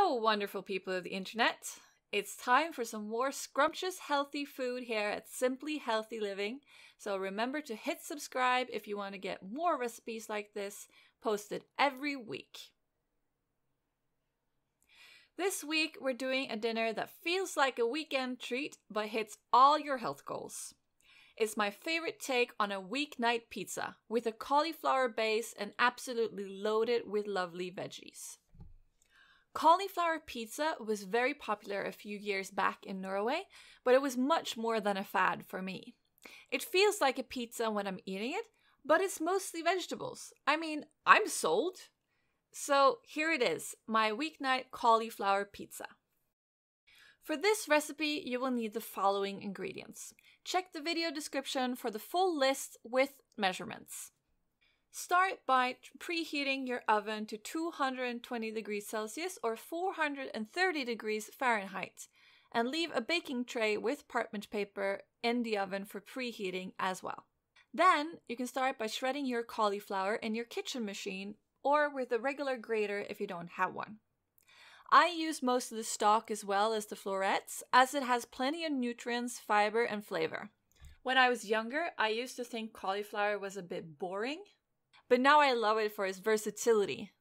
Hello, wonderful people of the internet. It's time for some more scrumptious healthy food here at Simply Healthy Living. So remember to hit subscribe if you want to get more recipes like this posted every week. This week we're doing a dinner that feels like a weekend treat but hits all your health goals. It's my favorite take on a weeknight pizza with a cauliflower base and absolutely loaded with lovely veggies. Cauliflower pizza was very popular a few years back in Norway, but it was much more than a fad for me. It feels like a pizza when I'm eating it, but it's mostly vegetables. I mean, I'm sold. So here it is, my weeknight cauliflower pizza. For this recipe, you will need the following ingredients. Check the video description for the full list with measurements. Start by preheating your oven to 220 degrees Celsius or 430 degrees Fahrenheit and leave a baking tray with parchment paper in the oven for preheating as well. Then you can start by shredding your cauliflower in your kitchen machine or with a regular grater if you don't have one. I use most of the stalk as well as the florets as it has plenty of nutrients, fiber and flavor. When I was younger, I used to think cauliflower was a bit boring. But now I love it for its versatility.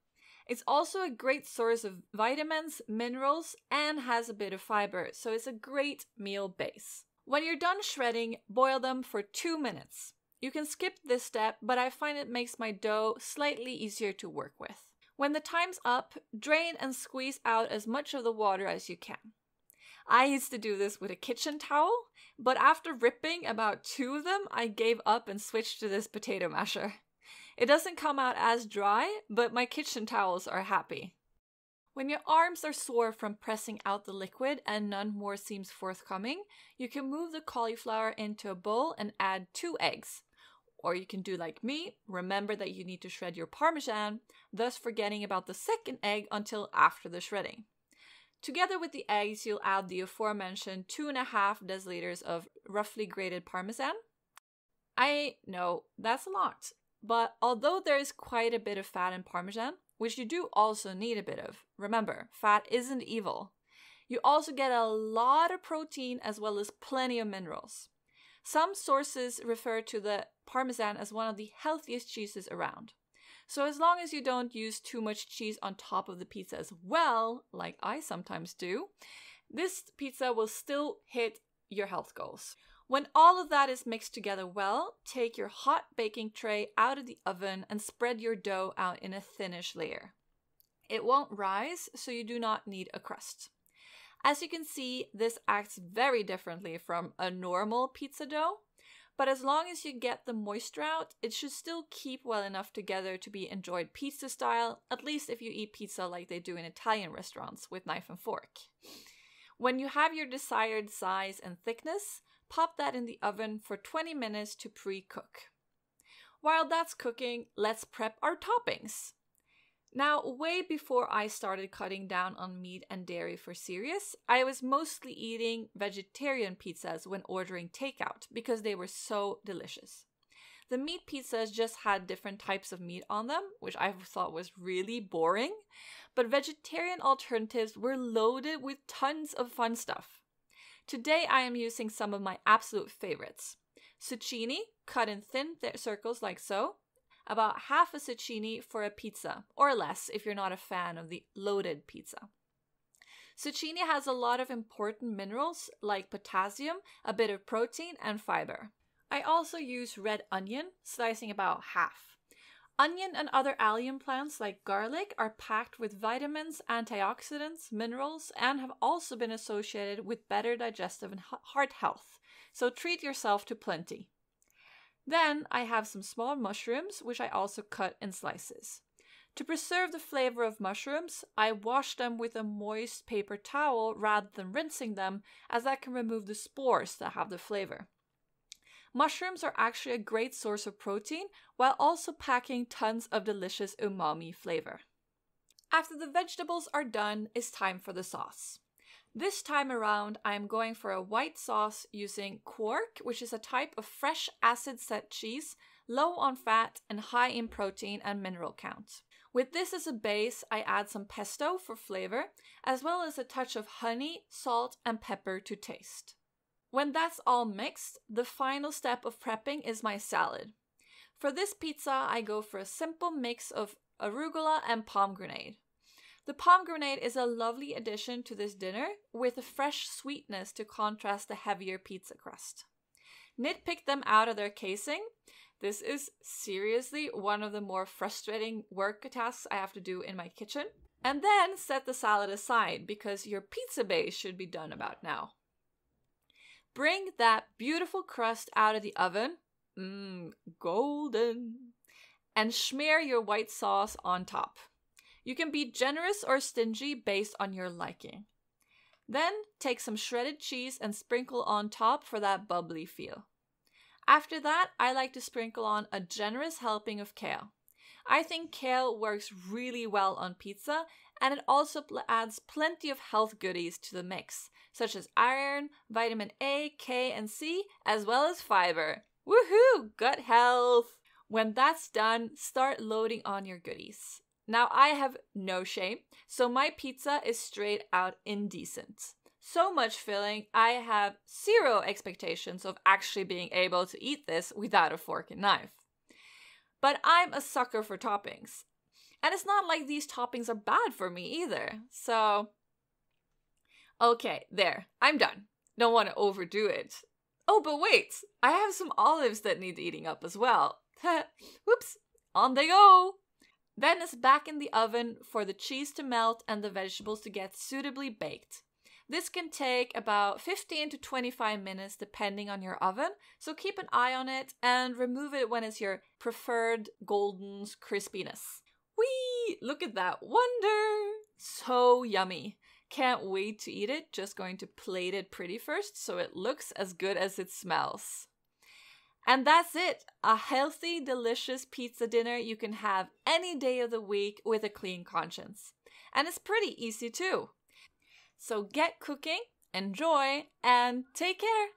It's also a great source of vitamins, minerals, and has a bit of fiber, so it's a great meal base. When you're done shredding, boil them for 2 minutes. You can skip this step, but I find it makes my dough slightly easier to work with. When the time's up, drain and squeeze out as much of the water as you can. I used to do this with a kitchen towel, but after ripping about 2 of them, I gave up and switched to this potato masher. It doesn't come out as dry, but my kitchen towels are happy. When your arms are sore from pressing out the liquid and none more seems forthcoming, you can move the cauliflower into a bowl and add 2 eggs. Or you can do like me, remember that you need to shred your Parmesan, thus forgetting about the second egg until after the shredding. Together with the eggs, you'll add the aforementioned 2.5 deciliters of roughly grated Parmesan. I know, that's a lot. But although there is quite a bit of fat in Parmesan, which you do also need a bit of, remember, fat isn't evil. You also get a lot of protein as well as plenty of minerals. Some sources refer to the Parmesan as one of the healthiest cheeses around. So as long as you don't use too much cheese on top of the pizza as well, like I sometimes do, this pizza will still hit your health goals. When all of that is mixed together well, take your hot baking tray out of the oven and spread your dough out in a thinnish layer. It won't rise, so you do not need a crust. As you can see, this acts very differently from a normal pizza dough, but as long as you get the moisture out, it should still keep well enough together to be enjoyed pizza style, at least if you eat pizza like they do in Italian restaurants with knife and fork. When you have your desired size and thickness, pop that in the oven for 20 minutes to pre-cook. While that's cooking, let's prep our toppings. Now, way before I started cutting down on meat and dairy for serious, I was mostly eating vegetarian pizzas when ordering takeout because they were so delicious. The meat pizzas just had different types of meat on them, which I thought was really boring, but vegetarian alternatives were loaded with tons of fun stuff. Today I am using some of my absolute favorites. Zucchini, cut in thin circles like so. About half a zucchini for a pizza, or less if you're not a fan of the loaded pizza. Zucchini has a lot of important minerals like potassium, a bit of protein and fiber. I also use red onion, slicing about half. Onion and other allium plants like garlic are packed with vitamins, antioxidants, minerals, and have also been associated with better digestive and heart health, so treat yourself to plenty. Then I have some small mushrooms, which I also cut in slices. To preserve the flavor of mushrooms, I wash them with a moist paper towel rather than rinsing them, as that can remove the spores that have the flavor. Mushrooms are actually a great source of protein, while also packing tons of delicious umami flavor. After the vegetables are done, it's time for the sauce. This time around, I am going for a white sauce using quarg, which is a type of fresh acid-set cheese, low on fat and high in protein and mineral count. With this as a base, I add some pesto for flavor, as well as a touch of honey, salt, and pepper to taste. When that's all mixed, the final step of prepping is my salad. For this pizza, I go for a simple mix of arugula and pommegranate. The pommegranate is a lovely addition to this dinner, with a fresh sweetness to contrast the heavier pizza crust. Nitpick them out of their casing. This is seriously one of the more frustrating work tasks I have to do in my kitchen. And then set the salad aside because your pizza base should be done about now. Bring that beautiful crust out of the oven, golden, and smear your white sauce on top. You can be generous or stingy based on your liking. Then take some shredded cheese and sprinkle on top for that bubbly feel. After that, I like to sprinkle on a generous helping of kale. I think kale works really well on pizza, and it also adds plenty of health goodies to the mix, such as iron, vitamin A, K, and C, as well as fiber. Woohoo! Gut health! When that's done, start loading on your goodies. Now, I have no shame, so my pizza is straight out indecent. So much filling, I have zero expectations of actually being able to eat this without a fork and knife. But I'm a sucker for toppings. And it's not like these toppings are bad for me either. So, okay, there, I'm done. Don't want to overdo it. Oh, but wait, I have some olives that need eating up as well. Whoops, on they go. Then it's back in the oven for the cheese to melt and the vegetables to get suitably baked. This can take about 15 to 25 minutes depending on your oven, so keep an eye on it and remove it when it's your preferred golden crispiness. Whee! Look at that wonder! So yummy. Can't wait to eat it. Just going to plate it pretty first so it looks as good as it smells. And that's it. A healthy, delicious pizza dinner you can have any day of the week with a clean conscience. And it's pretty easy too. So get cooking, enjoy, and take care!